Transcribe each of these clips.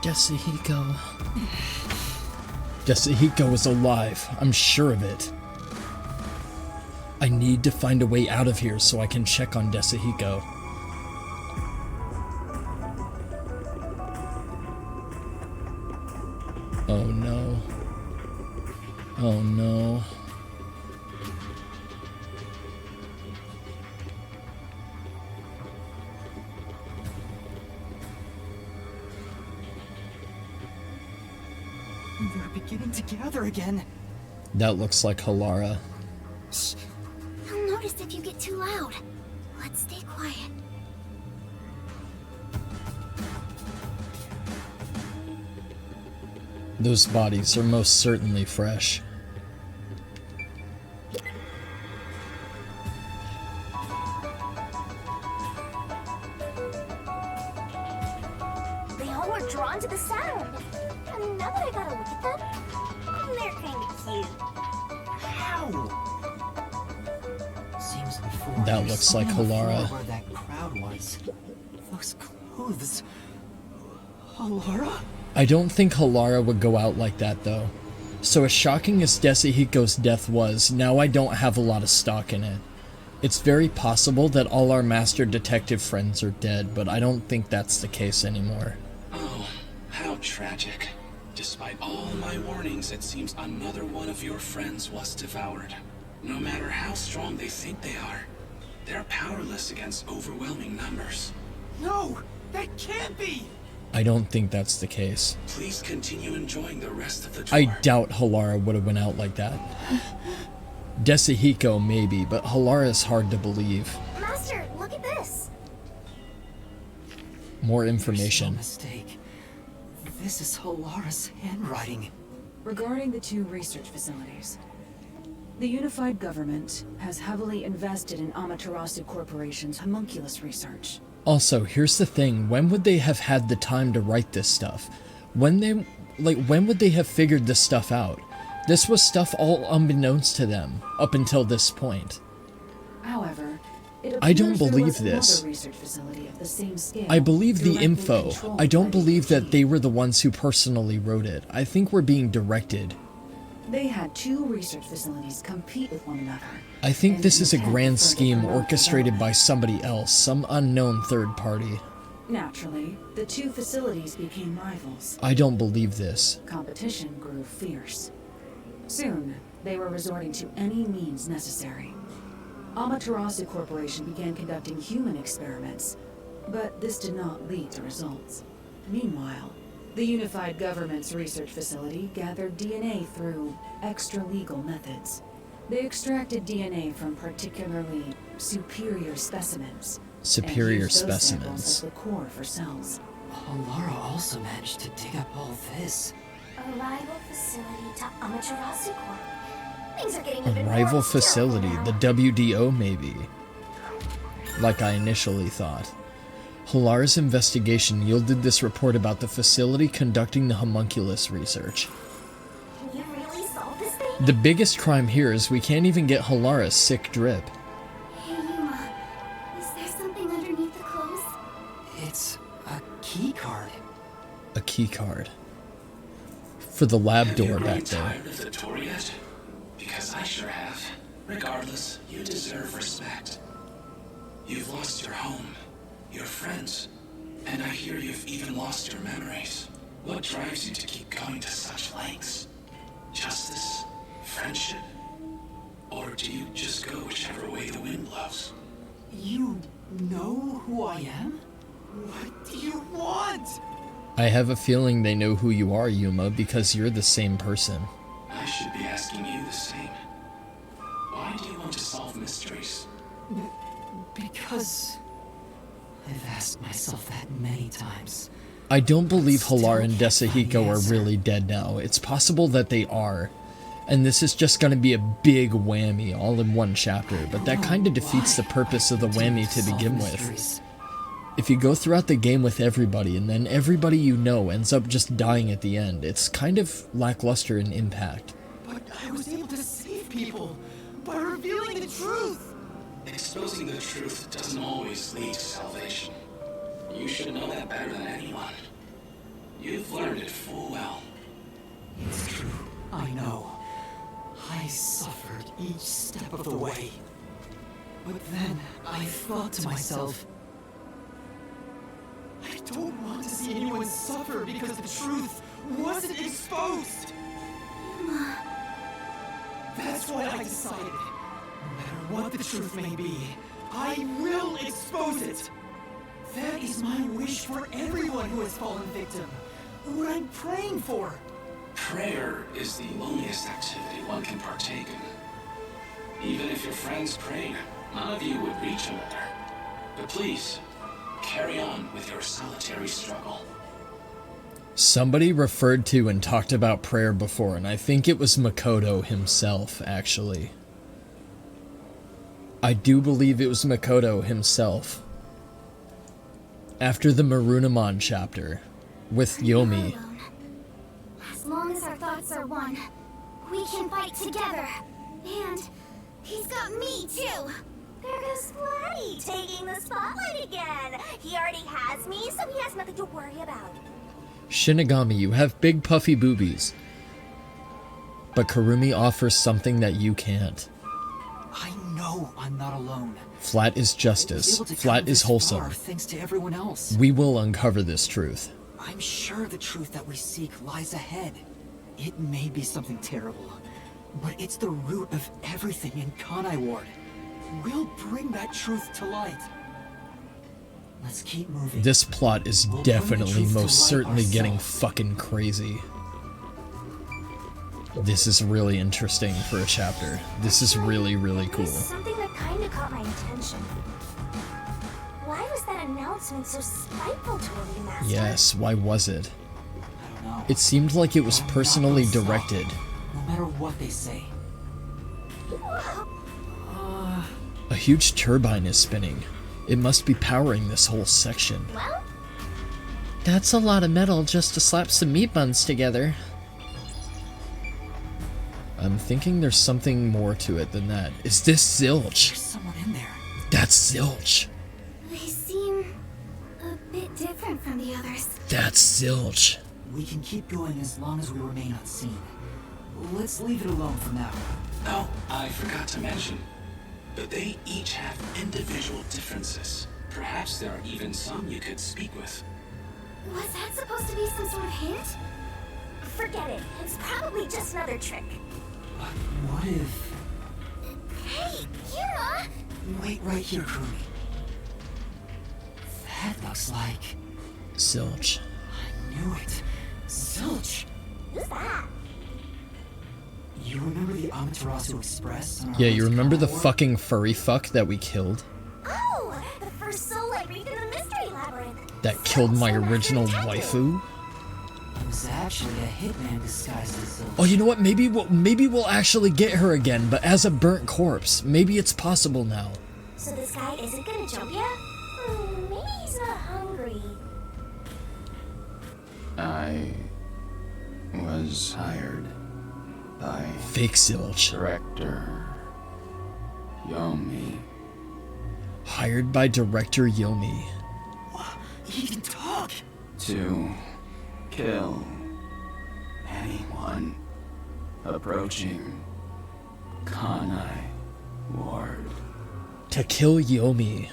Yasuhiko. Yasuhiko is alive. I'm sure of it. I need to find a way out of here so I can check on Yasuhiko. Oh no. Oh no. They're beginning to gather again. That looks like Halara. Shh. They'll notice if you get too loud. Let's stay quiet. Those bodies are most certainly fresh. They all were drawn to the sound. And now that I gotta look at them, they're kinda cute. How? Seems before That looks like Halara. Where that crowd was. Those clothes. Halara? I don't think Halara would go out like that though. So as shocking as Yasuhiko's death was, now I don't have a lot of stock in it. It's very possible that all our master detective friends are dead, but I don't think that's the case anymore. Oh, how tragic. Despite all my warnings, it seems another one of your friends was devoured. No matter how strong they think they are, they're powerless against overwhelming numbers. No! That can't be! I don't think that's the case. Please continue enjoying the rest of the tour. I doubt Halara would have went out like that. Yasuhiko maybe, but Halara is hard to believe. Master, look at this. More There's information. no mistake. This is Halara's handwriting. Regarding the two research facilities, the unified government has heavily invested in Amaterasu Corporation's homunculus research. Also, here's the thing, when would they have had the time to write this stuff? When would they have figured this stuff out? This was stuff all unbeknownst to them, up until this point. However, it I don't appears there believe was this. another research facility of the same scale, I believe the directly info. controlled I don't by the believe that AT. they were the ones who personally wrote it. I think we're being directed. They had two research facilities compete with one another. I think in this an is a attempt grand to further scheme promote orchestrated by development. somebody else, some unknown third party. Naturally, the two facilities became rivals. I don't believe this. Competition grew fierce. Soon, they were resorting to any means necessary. Amaterasu Corporation began conducting human experiments, but this did not lead to results. Meanwhile, the unified government's research facility gathered DNA through extra-legal methods. They extracted DNA from particularly superior specimens. Superior and used those samples specimens. as the core for cells. Halara also managed to dig up all this. A rival facility to Amaterasu Corp. Things are getting A even more rival hysterical facility, now. the WDO maybe. Like I initially thought. Halara's investigation yielded this report about the facility conducting the homunculus research. Can you really solve this thing? The biggest crime here is we can't even get Halara's sick drip. Hey, Yuma. Is there something underneath the clothes? It's a key card. A key card. For the lab Have you door grown back there. tired of the tour yet? Because I sure have. Regardless, you deserve respect. You've lost your home, your friends, and I hear you've even lost your memories. What drives you to keep going to such lengths? Justice? Friendship? Or do you just go whichever way the wind blows? You know who I am? What do you want? I have a feeling they know who you are, Yuma, because you're the same person. I should be asking you the same. Why do you want to solve mysteries? Because I've asked myself that many times. I don't believe Still Halara and can't find Yasuhiko the are answer. really dead now. It's possible that they are. And this is just gonna be a big whammy all in one chapter, but that kind of defeats the purpose of the whammy to begin with. If you go throughout the game with everybody and then everybody you know ends up just dying at the end, it's kind of lackluster in impact. But I was able to save people by revealing the truth. Exposing the truth doesn't always lead to salvation. You should know that better than anyone. You've learned it full well. It's true. I know. I suffered each step of the way. But then I thought to myself, I don't want to see anyone suffer because the truth wasn't exposed. That's why I decided, no matter what the truth may be, I will expose it. That is my wish for everyone who has fallen victim. What I'm praying for. Prayer is the loneliest activity one can partake in. Even if your friends prayed, none of you would reach another. But please, carry on with your solitary struggle. Somebody referred to and talked about prayer before, and I think it was Makoto himself, actually. I do believe it was Makoto himself. After the Marunamon chapter, with Yomi. As long as our thoughts are one, we can fight together. And he's got me too. There goes Flatty taking the spotlight again. He already has me, so he has nothing to worry about. Shinigami, you have big puffy boobies. But Kurumi offers something that you can't. I know I'm not alone. Flat is justice. Flat is wholesome. Thanks to everyone else. We will uncover this truth. I'm sure the truth that we seek lies ahead. It may be something terrible, but it's the root of everything in Kanai Ward. We'll bring that truth to light. Let's keep moving. This plot is definitely most certainly getting fucking crazy. This is really interesting for a chapter. This is really, really cool. There's something that kind of caught my attention. Why was that announcement so spiteful toward you, Master? Yes, why was it? I don't know. It seemed like it was personally directed. No matter what they say. A huge turbine is spinning. It must be powering this whole section. Well, That's a lot of metal just to slap some meat buns together. I'm thinking there's something more to it than that. Is this Zilch? There's someone in there. That's Zilch. they seem a bit different from the others. That's Zilch. We can keep going as long as we remain unseen. Let's leave it alone for now. Oh, I forgot to mention, but they each have individual differences. Perhaps there are even some you could speak with. Was that supposed to be some sort of hint? Forget it. It's probably just another trick. But what if... Hey, Yuma! Wait right here, Kurumi. That looks like... Zilch. I knew it. Zilch! Who's that? You remember the Amaterasu Express? on our Yeah, way you to remember the Kanai Ward? fucking furry fuck that we killed? Oh, the first soul I read in the Mystery Labyrinth. That killed my original waifu? It was actually a hitman disguised as Zilch. Oh, you know what? Maybe we'll actually get her again, but as a burnt corpse. Maybe it's possible now. So this guy isn't gonna jump ya? Maybe he's not hungry. I was hired by Fake Zilch. director Yomi. Hired by director Yomi. He can talk! To kill anyone approaching Kanai Ward. To kill Yomi.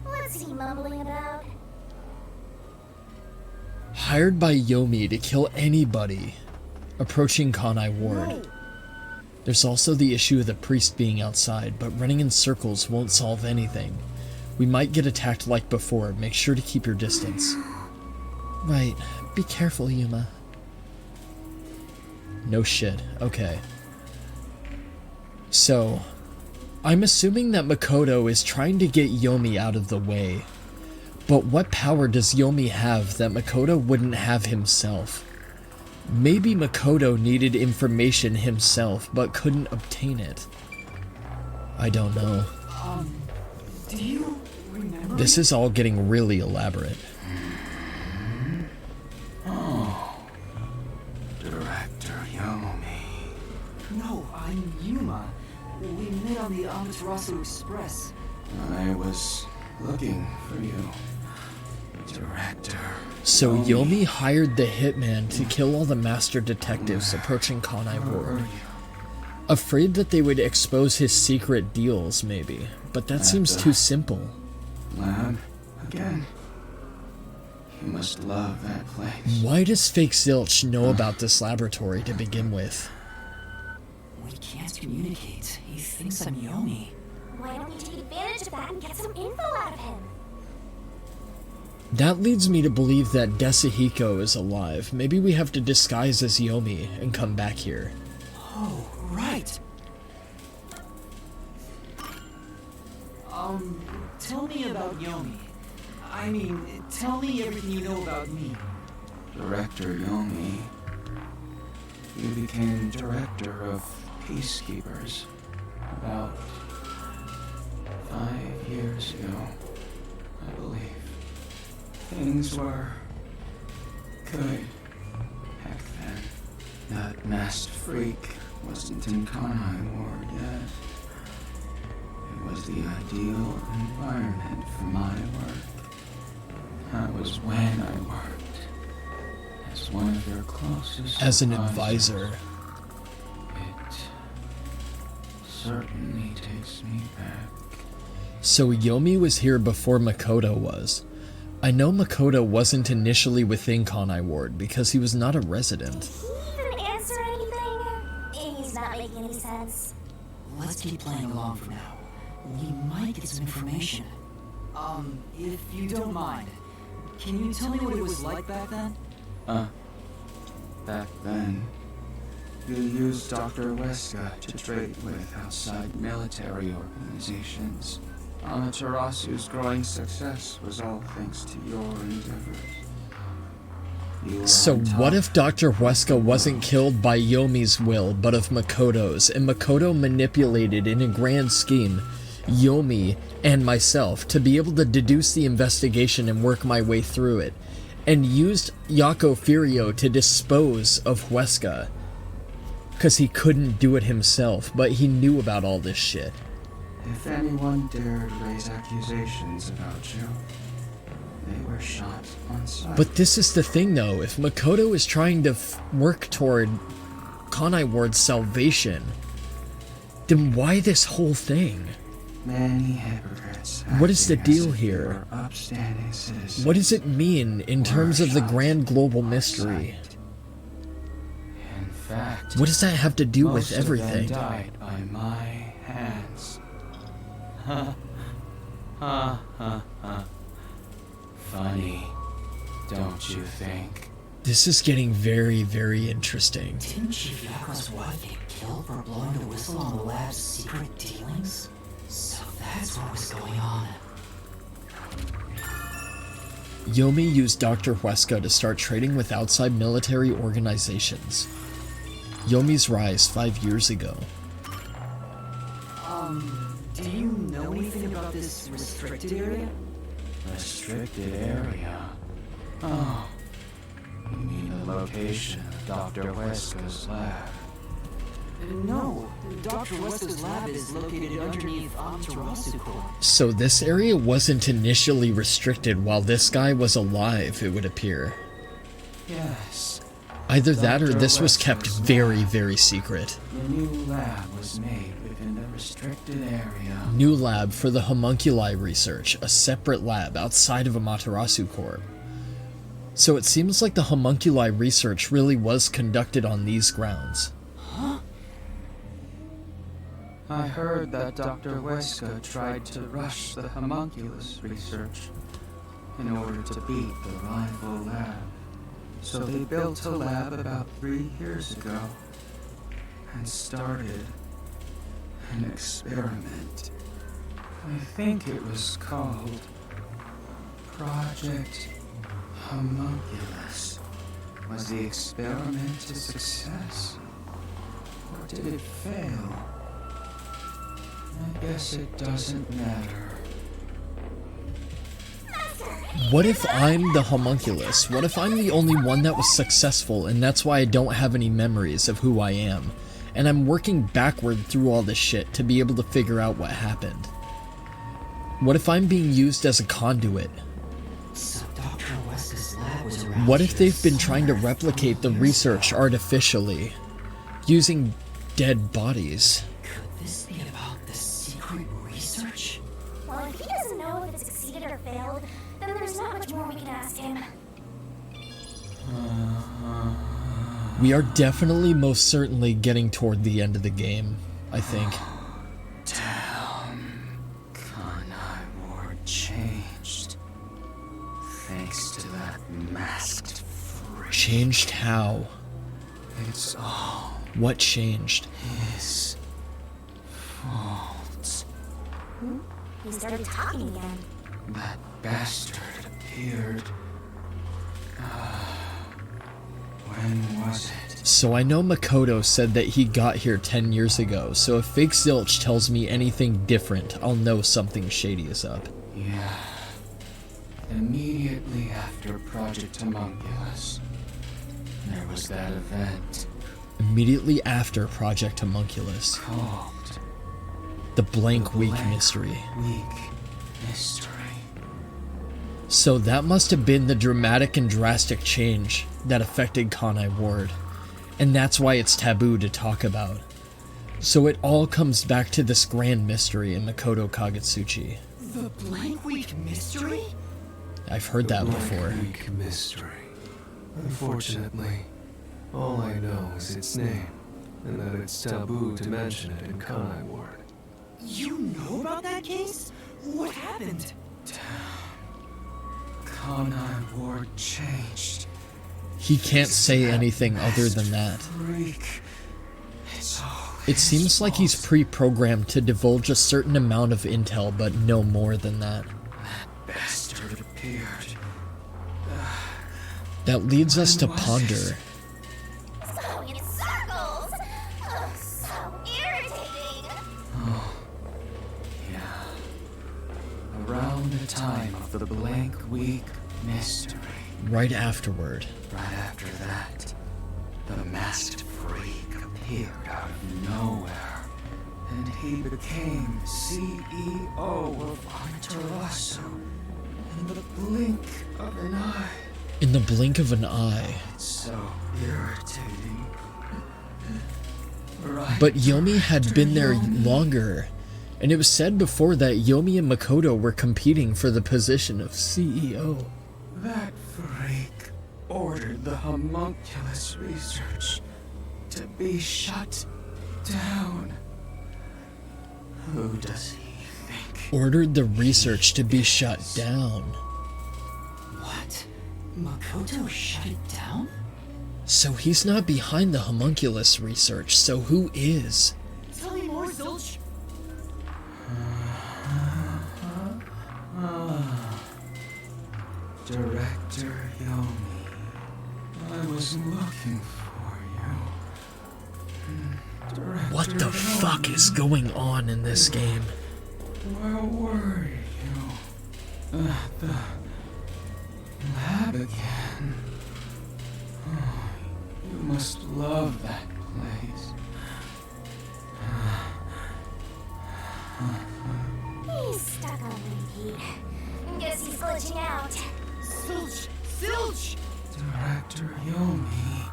What's he mumbling about? Hired by Yomi to kill anybody approaching Kanai Ward. There's also the issue of the priest being outside, but running in circles won't solve anything. We might get attacked like before. Make sure to keep your distance. Right. Be careful, Yuma. No shit. Okay. So, I'm assuming that Makoto is trying to get Yomi out of the way. But what power does Yomi have that Makoto wouldn't have himself? Maybe Makoto needed information himself, but couldn't obtain it. I don't know. Do you remember? This is all getting really elaborate. Director Yomi. No, I'm Yuma. We met on the Amaterasu Express. I was looking for you, Director. So Yomi hired the hitman to kill all the master detectives approaching Kanai Ward. Afraid that they would expose his secret deals, maybe. But that seems too simple. Lab again. You must love that place. Why does fake Zilch know about this laboratory to begin with? We can't communicate. He thinks I'm Yomi. Why don't we take advantage of that and get some info out of him? That leads me to believe that Desahiko is alive. Maybe we have to disguise as Yomi and come back here. Oh, right. Tell me about Yomi. I mean, tell me everything you know about me. Director Yomi. You became director of Peacekeepers about 5 years ago, I believe. Things were good back then. That masked freak wasn't in Kanai Ward yet. It was the ideal environment for my work. That was when I worked as one of your closest As an advisors. advisor. It certainly takes me back. So Yomi was here before Makoto was. I know Makoto wasn't initially within Kanai Ward because he was not a resident. Did he even answer anything? He's not making any sense. Let's keep playing along for now. We might get some information. If you don't mind, can you tell me what it was like back then? Back then, you used Dr. Weska to trade with outside military organizations. Amaterasu's growing success was all thanks to your endeavors. You were So on top. what if Dr. Weska wasn't killed by Yomi's will, but of Makoto's, and Makoto manipulated in a grand scheme Yomi and myself to be able to deduce the investigation and work my way through it, and used Yako Furio to dispose of Weska, because he couldn't do it himself, but he knew about all this shit. If anyone dared raise accusations about you, they were shot on sight. But this is the thing though, if Makoto is trying to work toward Kanai Ward's salvation, then why this whole thing? Many hypocrites. What is the acting as deal if here? they were upstanding citizens. What does it mean in terms of the grand global mystery? In fact, What does that have to do with most of them everything? died by my hands. Ha ha ha ha. Funny, don't you think? This is getting very, very interesting. Didn't Chief Yako's wife get killed for blowing the whistle on the lab's secret dealings? So that's what was going on. Yomi used Dr. Weska to start trading with outside military organizations. Yomi's rise 5 years ago. Do you know anything about this restricted area? Restricted area? Oh, you mean the location of Dr. Weska's lab? No, Dr. Weska's lab is located underneath Amaterasu Corps. So this area wasn't initially restricted while this guy was alive, it would appear. Yes. Either that or Dr. this was kept Weska's very, lab. very secret. The new lab was made within the restricted area. New lab for the homunculi research, a separate lab outside of Amaterasu Corp. So it seems like the homunculi research really was conducted on these grounds. I heard that Dr. Weska tried to rush the homunculus research in order to beat the rival lab. So they built a lab about 3 years ago and started an experiment. I think it was called Project Homunculus. Was the experiment a success? Or did it fail? I guess it doesn't matter. What if I'm the homunculus? What if I'm the only one that was successful and that's why I don't have any memories of who I am? And I'm working backward through all this shit to be able to figure out what happened. What if I'm being used as a conduit? So Dr. West's lab was around What if here they've been trying to somewhere replicate the 20 years research ago? artificially, using dead bodies? Could this be about the secret research? Well, if he doesn't know if it succeeded or failed, then there's not much more we can ask him. We are definitely most certainly getting toward the end of the game, I think. Damn. Kanai Ward changed. Thanks to that masked freak. Changed how? It's all What changed? his fault. He started talking again. That bastard appeared. When was it? So I know Makoto said that he got here 10 years ago, so if Fake Zilch tells me anything different, I'll know something shady is up. Yeah. Immediately after Project Homunculus, there was that event Immediately after Project Homunculus, called the Blank Week Blank Mystery. Week Mystery. So that must have been the dramatic and drastic change that affected Kanai Ward, and that's why it's taboo to talk about. So it all comes back to this grand mystery in Makoto Kagutsuchi. The Blank Week Mystery? I've heard that before. Blank mystery. Unfortunately, all I know is its name, and that it's taboo to mention it in Kanai Ward. You know about that case? What happened? Kanai Ward changed. He can't say anything other than that. Freak. It's all It seems like he's pre-programmed to divulge a certain amount of intel, but no more than that. bastard appeared. That leads us to When was ponder. it? So in circles! Oh, so irritating! Yeah. Around the time of the Blank Week Mystery. Right afterward. Right after that, the masked freak appeared out of nowhere. And he became CEO of Amaterasu in the blink of an eye. In the blink of an eye. It's so irritating. Right But Yomi had after been there Yomi. longer, and it was said before that Yomi and Makoto were competing for the position of CEO. That freak ordered the homunculus research to be shut down. Who does he think? Ordered the research to be shut down. What? Makoto shut it down? So he's not behind the homunculus research, so who is? Tell me more, Zilch. Director Yomi, I was looking for you. Director What the fuck is going on in this game? Where were you? At the lab again. Oh, you must love that place. He's stuck on repeat. Guess he's glitching out. Zilch! Zilch! Director Yomi,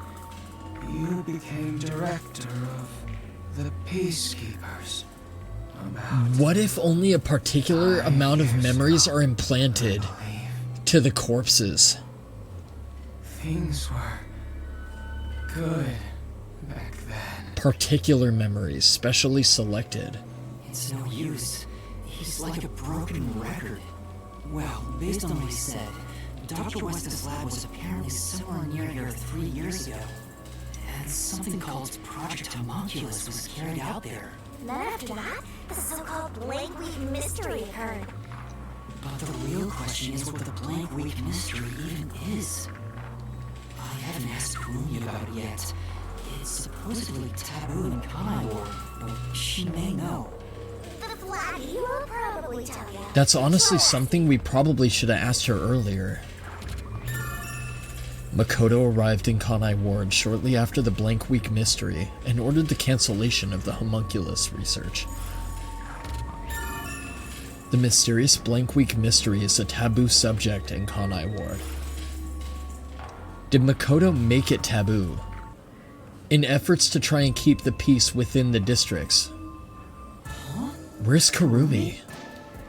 you became director of the Peacekeepers. About What if only a particular amount of memories are implanted to the corpses? things were good back then. Particular memories, specially selected. It's no use. He's like a broken record. Well, based on what he said, Dr. West's lab was apparently somewhere near here 3 years ago. And something called Project Homunculus was carried out there. Then after that, the so-called Blank Week Mystery occurred. But the real question is what the Blank Week Mystery even is. I haven't asked Rumi about it yet. It's supposedly taboo in Kanai Ward, but she may know. The Flatty will probably tell you. That's honestly something we probably should have asked her earlier. Makoto arrived in Kanai Ward shortly after the Blank Week Mystery and ordered the cancellation of the homunculus research. The mysterious blank week mystery is a taboo subject in Kanai Ward. Did Makoto make it taboo? In efforts to try and keep the peace within the districts. Where's Kurumi?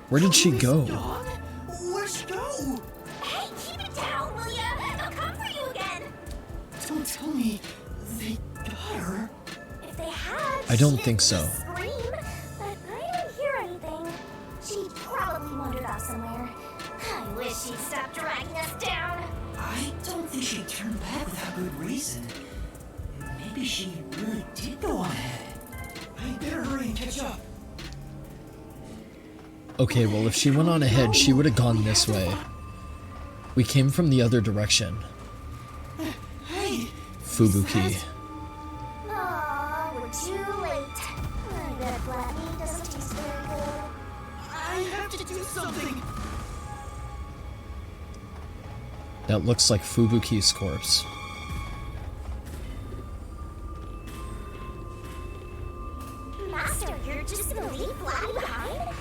Where did she go? Where'd she go? Hey, keep it down, will ya? I'll come for you again. Don't tell me they got her. If they had, I don't she'd think so. scream, but I didn't hear anything. She probably wandered off somewhere. I wish she'd stop dragging us down. I don't think she'd turn back without good reason. Maybe she really did go on ahead. I better hurry and catch up. Okay, well, if she went on ahead, she would have gone this way. We came from the other direction. Hey! Fubuki. Aw, we're too late. I bet flat meat doesn't taste very good. I have to do something! That looks like Fubuki's corpse. Master, you're just gonna leave Flatty behind?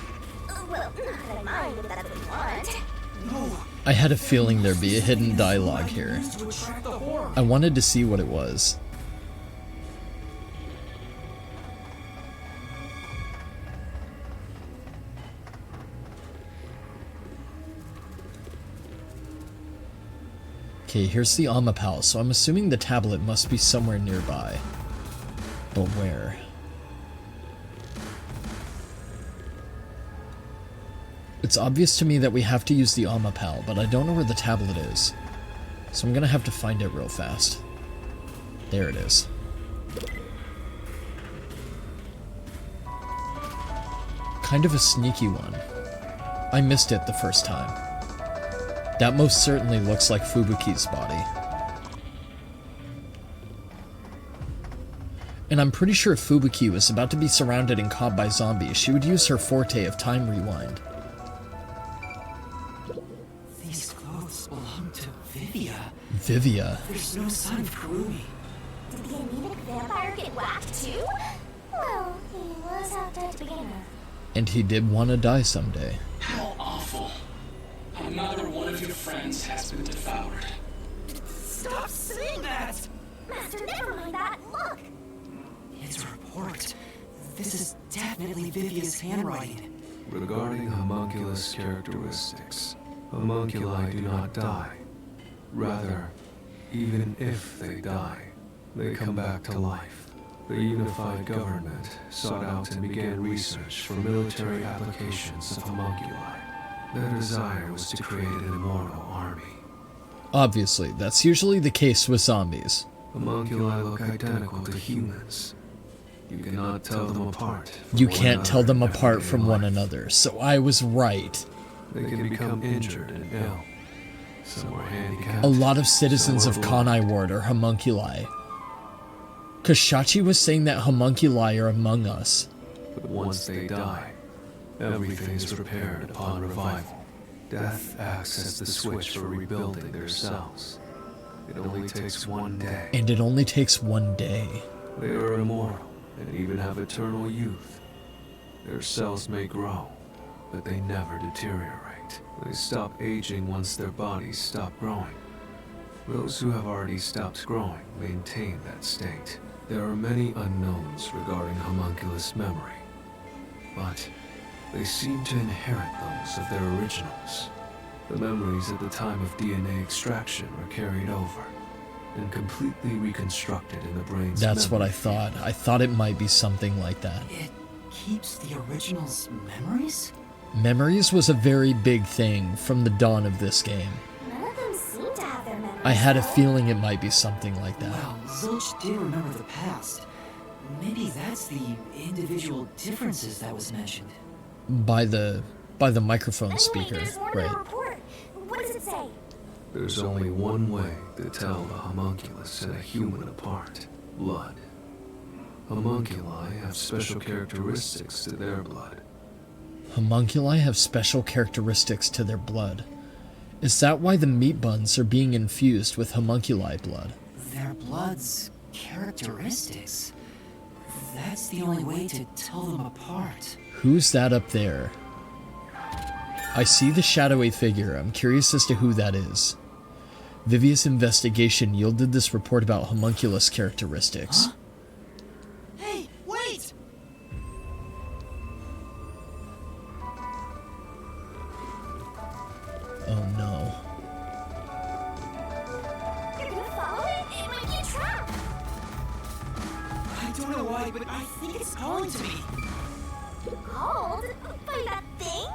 Well, not that I mind if that's what you want. No! I had a feeling there'd be a hidden dialogue here. To attract the horror. I wanted to see what it was. Okay, here's the Amapal, so I'm assuming the tablet must be somewhere nearby. But where? It's obvious to me that we have to use the Amapal, but I don't know where the tablet is. So I'm gonna have to find it real fast. There it is. Kind of a sneaky one. I missed it the first time. That most certainly looks like Fubuki's body. And I'm pretty sure if Fubuki was about to be surrounded and caught by zombies, she would use her forte of time rewind. These clothes belong to Vivia. Vivia. There's no sign of Kurumi. Did the anemic vampire get whacked too? Well, he was half dead to begin with. And he did want to die someday. How awful. Another one of your friends has been devoured. Stop saying that! Master, never mind that. Look! It's a report. This is definitely Vivia's handwriting. Regarding homunculus characteristics, homunculi do not die. Rather, even if they die, they come back to life. The unified government sought out and began research for military applications of homunculi. Their desire was to create an immortal army. Obviously, that's usually the case with zombies. Homunculi look identical to humans. You cannot tell them apart. from You one can't tell another them every apart day from in one life. another, so I was right. They can become injured and ill. Some are handicapped. A lot of citizens of some are blind. Kanai Ward are homunculi. Cause Shachi was saying that homunculi are among us. But once they die, everything is repaired upon revival. Death acts as the switch for rebuilding their cells. It only takes one day. And it only takes one day. They are immortal and even have eternal youth. Their cells may grow, but they never deteriorate. They stop aging once their bodies stop growing. Those who have already stopped growing maintain that state. There are many unknowns regarding homunculus memory, but they seem to inherit those of their originals. The memories at the time of DNA extraction are carried over and completely reconstructed in the brain's That's what I memory thought. field. I thought it might be something like that. It keeps the original's memories? Memories was a very big thing from the dawn of this game. None of them seem to have their memories. I had a though. feeling it might be something like that. Well, Zilch did remember the past. Maybe that's the individual differences that was mentioned. By the microphone Anyway, speaker, there's more to right? the report. What does it say? There's only one way to tell the homunculus and a human apart: blood. Homunculi have special characteristics to their blood. Homunculi have special characteristics to their blood. Is that why the meat buns are being infused with homunculi blood? Their blood's characteristics. That's the only way to tell them apart. Who's that up there? I see the shadowy figure. I'm curious as to who that is. Vivia's investigation yielded this report about homunculus characteristics. Huh? Hey, wait! Oh no. You're gonna follow it? It might be a trap. I don't know why, but I think it's calling to me. Called? By that thing?